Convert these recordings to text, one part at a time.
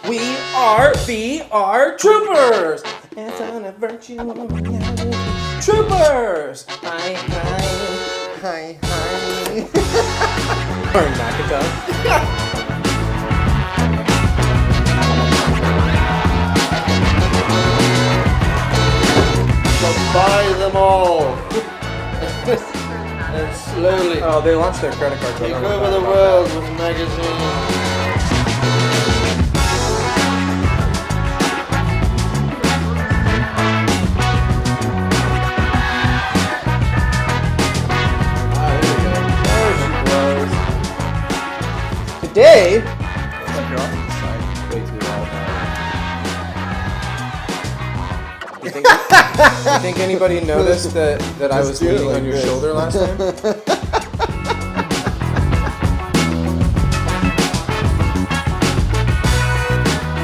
We are VR Troopers. It's on a virtual reality. Troopers. Hi, hi. Hi, hi. Or Nakata. Buy them all. And slowly Oh, they launched their credit card. take over the world with magazines. Today, It's like you're off to the side. way too loud now. You think anybody noticed that I was Just do it leaning like on your this. shoulder last time?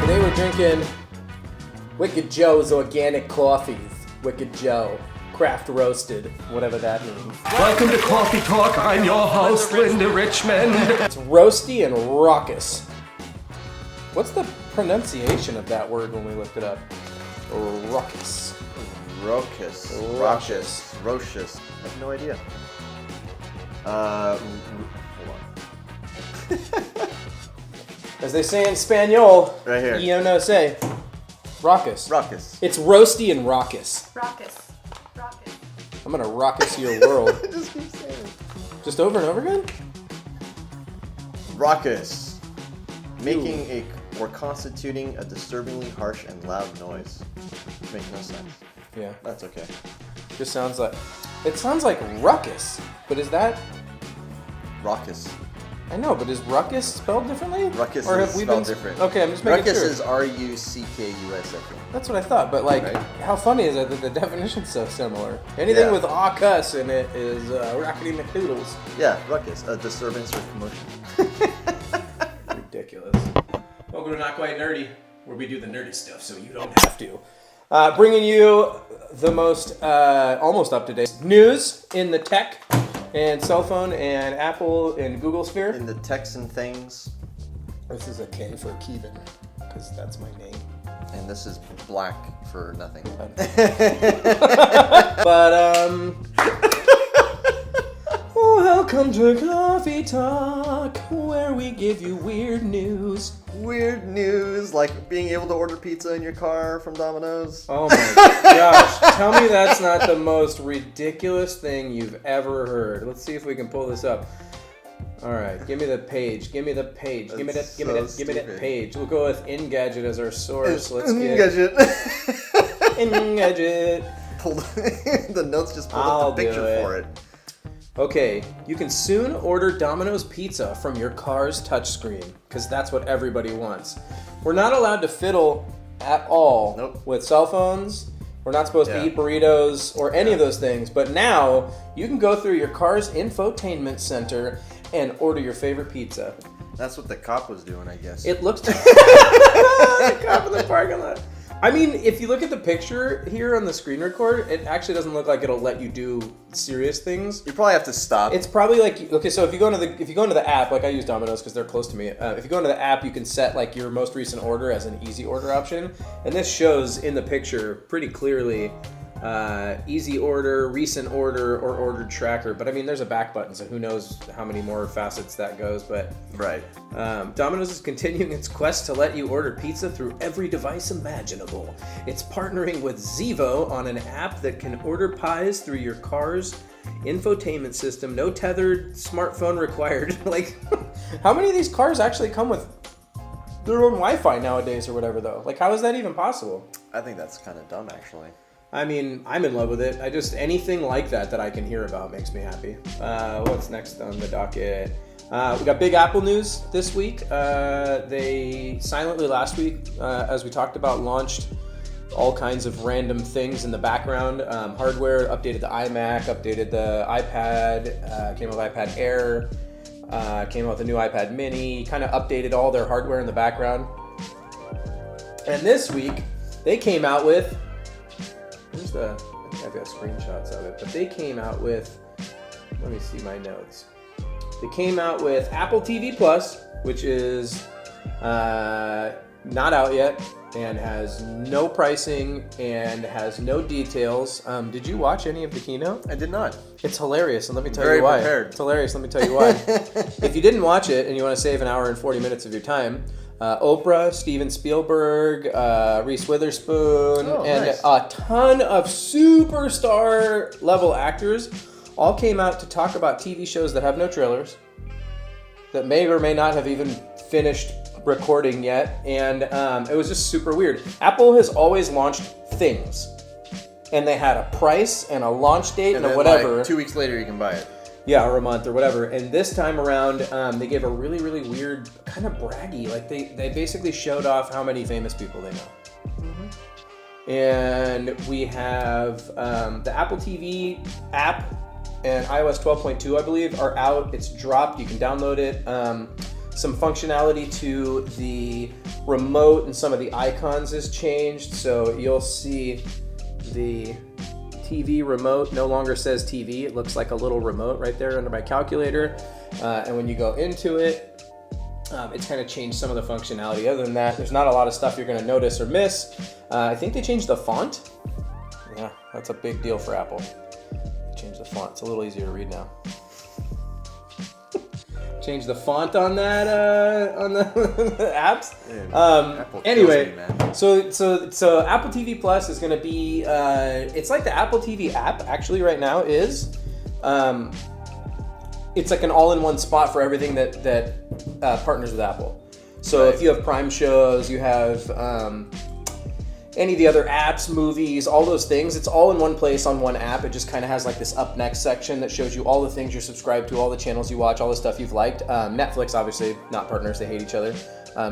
Today we're drinking Wicked Joe's organic coffees. Wicked Joe. Craft roasted, whatever that means. Welcome to Coffee Talk. I'm your host, Linda Richmond. It's roasty and raucous. What's the pronunciation of that word when we looked it up? Raucous. Raucous. Raucous. Raucous. I have no idea. Hold on. As they say in Spanish, Right here. yo no sé. Raucous. Raucous. It's roasty and raucous. Raucous. Raucous. I'm gonna raucous your world. Just keep saying it. Just over and over again? Raucous. Making a or constituting a disturbingly harsh and loud noise. Which makes no sense. Yeah. That's okay. Just sounds like... It sounds like ruckus. But is that... Raucous. I know, but is ruckus spelled differently? Ruckus Or is have we spelled been... different. Okay, I'm just making Ruckus sure. is R-U-C-K-U-S, I think. That's what I thought, but like, Right. how funny is it that the definition's so similar? Anything Yeah. with "ah cuss" in it is rockety McDoodles. Yeah, ruckus. A disturbance or commotion. Ridiculous. Welcome to Not Quite Nerdy, where we do the nerdy stuff so you don't have to. Bringing you the most almost up-to-date news in the tech and cell phone and Apple and Google sphere. In the Texan things. This is a K for Kevin, because that's my name. And this is black for nothing. But, welcome to Coffee Talk, where we give you weird news. Weird news, like being able to order pizza in your car from Domino's. Oh my gosh, tell me that's not the most ridiculous thing you've ever heard. Let's see if we can pull this up. All right, give me the page. Give me the page. Give me that. Give me that. Give me that page. We'll go with Engadget as our source. Let's get Gadget. Engadget. Pulled the notes just pulled I'll up the picture do it. for it. Okay, you can soon order Domino's pizza from your car's touchscreen, because that's what everybody wants. We're not allowed to fiddle at all Nope. with cell phones. We're not supposed to Yeah. eat burritos or any of those things. But now you can go through your car's infotainment center and order your favorite pizza. That's what the cop was doing, I guess. It looks the cop in the parking lot. I mean, if you look at the picture here on the screen record, it actually doesn't look like it'll let you do serious things. You probably have to stop. It's probably like, okay, so if you go into the app, like I use Domino's because they're close to me. If you go into the app, you can set like your most recent order as an easy order option, and this shows in the picture pretty clearly easy order, recent order, or ordered tracker. But I mean, there's a back button, so who knows how many more facets that goes. But Right. Domino's is continuing its quest to let you order pizza through every device imaginable. It's partnering with Zevo on an app that can order pies through your car's infotainment system. No tethered smartphone required. Like, how many of these cars actually come with their own Wi-Fi nowadays or whatever, though? Like, how is that even possible? I think that's kind of dumb, actually. I mean, I'm in love with it. Anything like that I can hear about makes me happy. What's next on the docket? We got big Apple news this week. They silently last week, as we talked about, launched all kinds of random things in the background. Hardware, updated the iMac, updated the iPad, came out with iPad Air, came out with a new iPad Mini, kind of updated all their hardware in the background. And this week, they came out with... I think I've got screenshots of it, but they came out with, let me see my notes. They came out with Apple TV Plus, which is not out yet, and has no pricing and has no details. Did you watch any of the keynote? I did not. It's hilarious, and let me tell Very you why. prepared. It's hilarious, let me tell you why. If you didn't watch it and you want to save an hour and 40 minutes of your time, Oprah, Steven Spielberg, Reese Witherspoon, and nice. a ton of superstar level actors all came out to talk about TV shows that have no trailers, that may or may not have even finished recording yet, and it was just super weird. Apple has always launched things, and they had a price and a launch date and then, whatever. like, 2 weeks later, you can buy it. Yeah, or a month or whatever. And this time around, they gave a really, really weird, kind of braggy. Like they basically showed off how many famous people they know. And we have the Apple TV app and iOS 12.2, I believe, are out. It's dropped. You can download it. Some functionality to the remote and some of the icons has changed. So you'll see the TV remote no longer says TV. It looks like a little remote right there under my calculator. And when you go into it, it's kind of changed some of the functionality. Other than that, there's not a lot of stuff you're going to notice or miss. I think they changed the font. Yeah, that's a big deal for Apple. They changed the font. It's a little easier to read now. Change the font on that on the apps. Apple Anyway, kills me, man. so Apple TV Plus is going to be it's like the Apple TV app actually right now is it's like an all-in-one spot for everything that partners with Apple. So Right. if you have Prime shows, you have any of the other apps, movies, all those things, it's all in one place on one app. It just kind of has like this up next section that shows you all the things you're subscribed to, all the channels you watch, all the stuff you've liked. Netflix, obviously, not partners, they hate each other.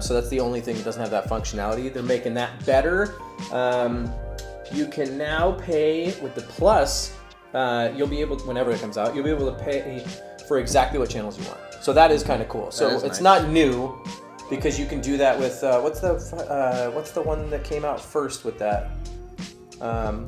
So that's the only thing that doesn't have that functionality. They're making that better. You can now pay with the Plus. You'll be able to, whenever it comes out, you'll be able to pay for exactly what channels you want. So that is kind of cool. So is it's nice. not new, because you can do that with what's the one that came out first with that?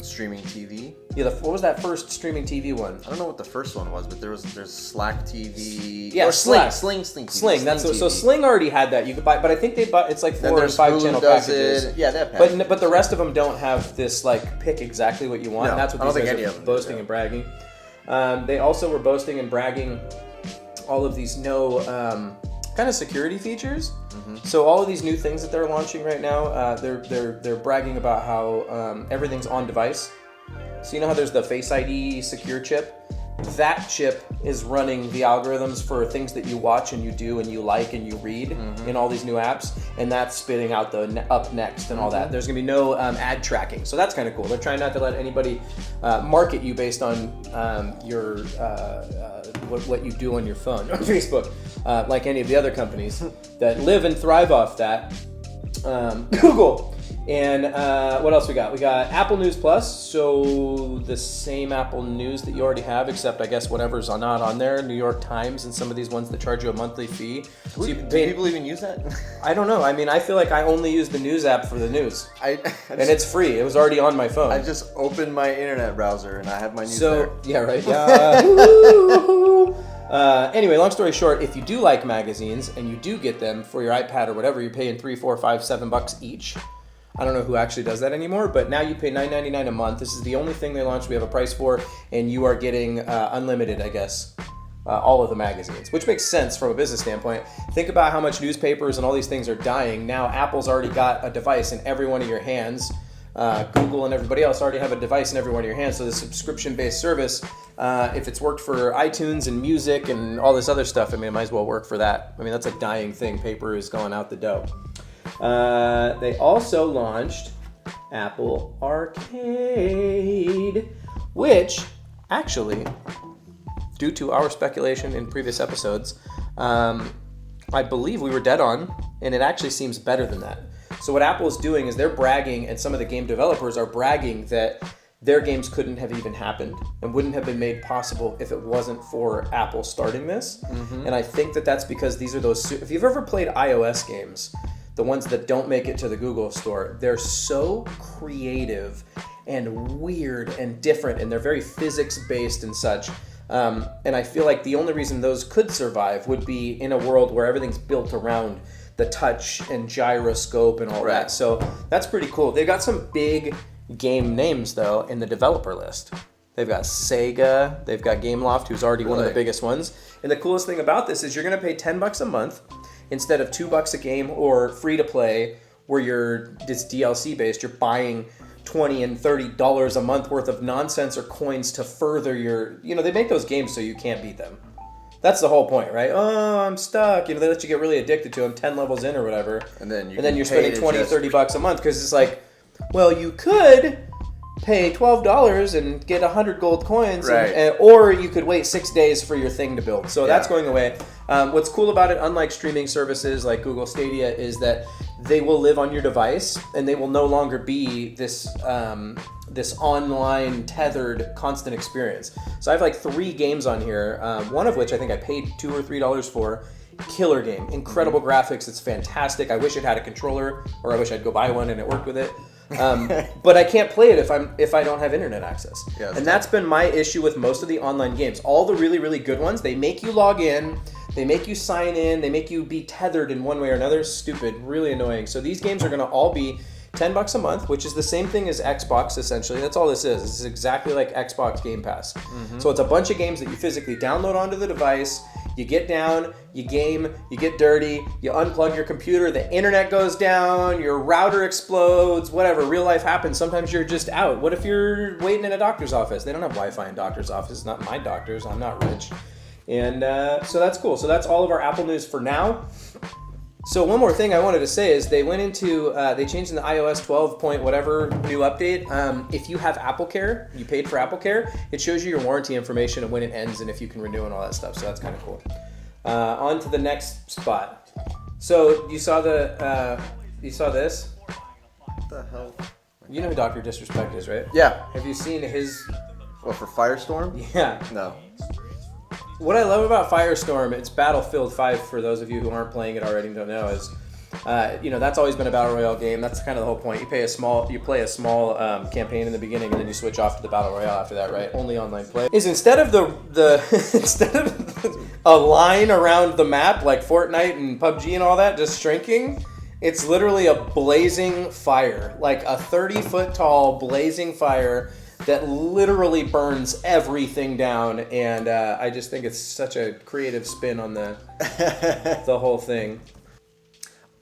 Streaming TV. Yeah, what was that first streaming TV one? I don't know what the first one was, but there's Slack TV. Yeah, or Slack. Sling TV. Sling. That's TV. so Sling already had that. You could buy, but I think they bought. It's like Then 4 or there's 5 Hulu channel does packages. it. Yeah, that package. But the rest of them don't have this like pick exactly what you want. No, And that's what I don't these think guys any are of them do boasting that. and bragging. They also were boasting and bragging all of these kind of security features. So all of these new things that they're launching right now, they're bragging about how everything's on device. So you know how there's the Face ID secure chip? That chip is running the algorithms for things that you watch and you do and you like and you read in all these new apps, and that's spitting out the up next and all that. There's gonna be no ad tracking, so that's kind of cool. They're trying not to let anybody market you based on your what you do on your phone or Facebook, like any of the other companies that live and thrive off that. Google. And what else we got? We got Apple News Plus, so the same Apple News that you already have, except I guess whatever's not on there, New York Times and some of these ones that charge you a monthly fee. So you Do pay, people even use that? I don't know. I mean, I feel like I only use the news app for the news. And It's free. It was already on my phone. I just opened my internet browser and I have my news So, there. yeah, right. Anyway, long story short, if you do like magazines and you do get them for your iPad or whatever, you're paying $3, $4, $5, $7 each. I don't know who actually does that anymore, but now you pay $9.99 a month. This is the only thing they launched. We have a price for, and you are getting unlimited, I guess, all of the magazines, which makes sense from a business standpoint. Think about how much newspapers and all these things are dying. Now Apple's already got a device in every one of your hands. Google and everybody else already have a device in every one of your hands. So the subscription-based service, if it's worked for iTunes and music and all this other stuff, I mean, it might as well work for that. I mean, that's a dying thing. Paper is going out the dough. They also launched Apple Arcade, which actually, due to our speculation in previous episodes, I believe we were dead on, and it actually seems better than that. So what Apple is doing is they're bragging, and some of the game developers are bragging that their games couldn't have even happened and wouldn't have been made possible if it wasn't for Apple starting this. And I think that that's because these are those, if you've ever played iOS games, the ones that don't make it to the Google store, they're so creative and weird and different, and they're very physics-based and such. And I feel like the only reason those could survive would be in a world where everything's built around the touch and gyroscope and all that. So that's pretty cool. They've got some big game names though in the developer list. They've got Sega, they've got Gameloft, who's already one of the biggest ones. And the coolest thing about this is you're gonna pay $10 a month instead of $2 a game or free to play, where it's DLC based. You're buying $20 and $30 a month worth of nonsense or coins to further your, they make those games so you can't beat them. That's the whole point, right? Oh, I'm stuck. They let you get really addicted to them 10 levels in or whatever. And then you're spending $20, $30 a month because it's like, well, you could pay $12 and get 100 gold coins, or you could wait 6 days for your thing to build. So that's going away. What's cool about it, unlike streaming services like Google Stadia, is that they will live on your device and they will no longer be this online tethered constant experience. So I have like 3 games on here, one of which I think I paid $2 or $3 for. Killer game, incredible graphics, it's fantastic. I wish it had a controller, or I wish I'd go buy one and it worked with it. But I can't play it if I don't have internet access. And that's been my issue with most of the online games. All the really, really good ones, they make you log in, they make you sign in, they make you be tethered in one way or another. Stupid, really annoying. So these games are going to all be $10 a month, which is the same thing as Xbox, essentially. That's all this is. This is exactly like Xbox Game Pass. So it's a bunch of games that you physically download onto the device. You get down, you game, you get dirty, you unplug your computer, the internet goes down, your router explodes, whatever, real life happens. Sometimes you're just out. What if you're waiting in a doctor's office? They don't have Wi-Fi in doctor's offices, not my doctor's, I'm not rich. And so that's cool. So that's all of our Apple news for now. So one more thing I wanted to say is they went into, they changed in the iOS 12 point whatever new update. If you have Apple Care, you paid for Apple Care, it shows you your warranty information and when it ends and if you can renew and all that stuff. So that's kind of cool. On to the next spot. So you saw this? What the hell? You know who Dr. Disrespect is, right? Yeah. Have you seen his... What, for Firestorm? Yeah. No. What I love about Firestorm, it's Battlefield 5 for those of you who aren't playing it already and don't know, is that's always been a battle royale game. That's kind of the whole point. You play a small campaign in the beginning and then you switch off to the battle royale after that, right? Only online play. Is instead of instead of a line around the map like Fortnite and PUBG and all that just shrinking, it's literally a blazing fire, like a 30-foot tall blazing fire that literally burns everything down, and I just think it's such a creative spin on the whole thing.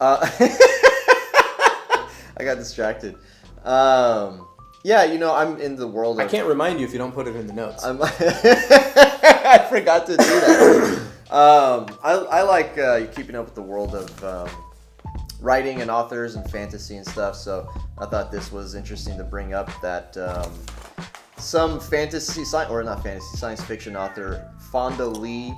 I got distracted. I'm in the world of... I can't remind you if you don't put it in the notes. I forgot to do that. I like keeping up with the world of writing and authors and fantasy and stuff, so I thought this was interesting to bring up that some science fiction author, Fonda Lee,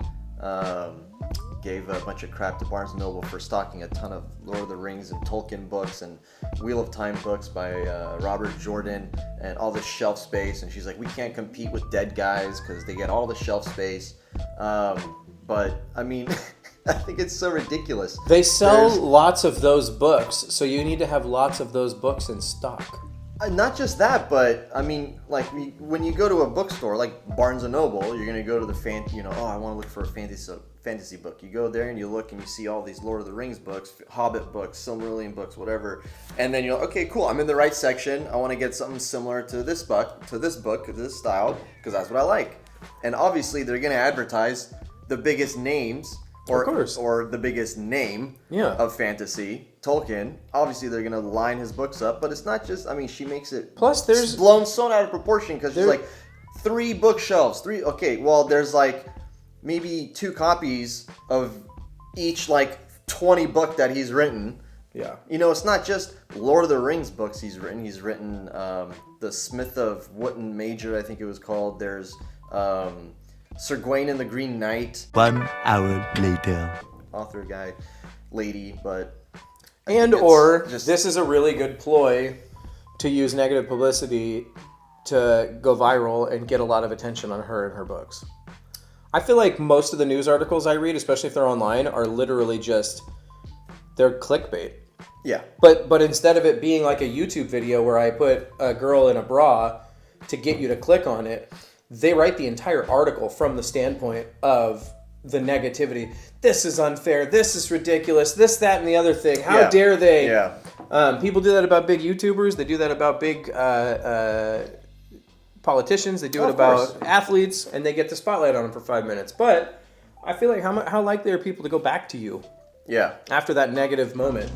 gave a bunch of crap to Barnes & Noble for stocking a ton of Lord of the Rings and Tolkien books and Wheel of Time books by Robert Jordan and all this shelf space, and she's like, we can't compete with Dead Guys because they get all the shelf space. But I mean, I think it's so ridiculous. They sell lots of those books, so you need to have lots of those books in stock. Not just that, but I mean, like when you go to a bookstore like Barnes & Noble, you're gonna go to the I want to look for a fantasy book. You go there and you look and you see all these Lord of the Rings books, Hobbit books, Silmarillion books, whatever, and then you're like, okay, cool, I'm in the right section. I want to get something similar to this book, to this style, because that's what I like. And obviously, they're gonna advertise the biggest names. Or the biggest name of fantasy, Tolkien. Obviously, they're going to line his books up, but it's not just, she makes it blown so out of proportion because she's like 3 bookshelves. There's like maybe 2 copies of each like 20 book that he's written. Yeah. It's not just Lord of the Rings books he's written. He's written The Smith of Wootton Major, I think it was called. There's... Sir Gawain and the Green Knight. 1 hour later. Author guy, lady, but... This is a really good ploy to use negative publicity to go viral and get a lot of attention on her and her books. I feel like most of the news articles I read, especially if they're online, are literally they're clickbait. Yeah. But instead of it being like a YouTube video where I put a girl in a bra to get you to click on it, they write the entire article from the standpoint of the negativity. This is unfair. This is ridiculous. This, that, and the other thing. How dare they? Yeah. People do that about big YouTubers. They do that about big politicians. They do it about athletes, and they get the spotlight on them for 5 minutes. But I feel like how likely are people to go back to you Yeah. after that negative moment?